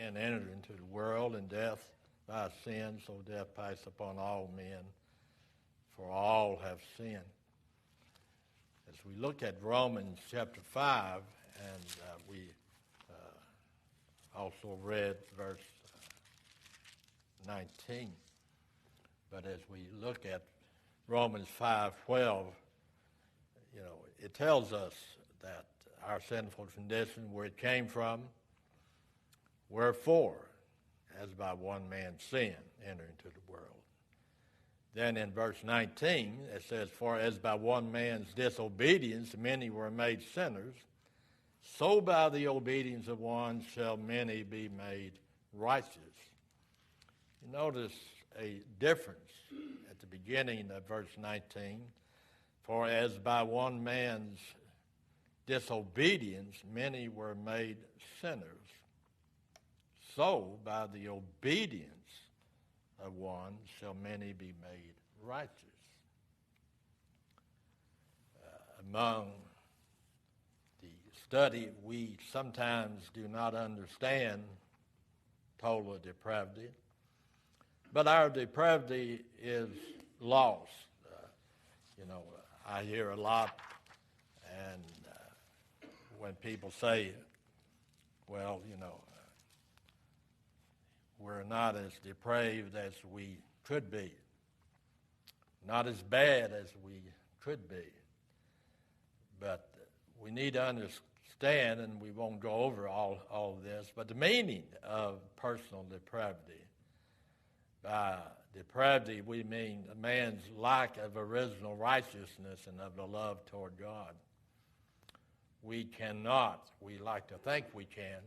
sin entered into the world, and death by sin, so death passed upon all men, for all have sinned. As we look at Romans chapter 5, and we also read verse 19, but as we look at Romans 5:12, it tells us that our sinful condition, where it came from, wherefore, as by one man's sin entered into the world. Then in verse 19, it says, for as by one man's disobedience many were made sinners, so by the obedience of one shall many be made righteous. You notice a difference at the beginning of verse 19. For as by one man's disobedience many were made sinners, so by the obedience of one shall many be made righteous. Among the study, we sometimes do not understand total depravity, but our depravity is lost. I hear a lot, and when people say, well, we're not as depraved as we could be, not as bad as we could be. But we need to understand, and we won't go over all of this, but the meaning of personal depravity. By depravity, we mean a man's lack of original righteousness and of the love toward God. We cannot, we like to think we can,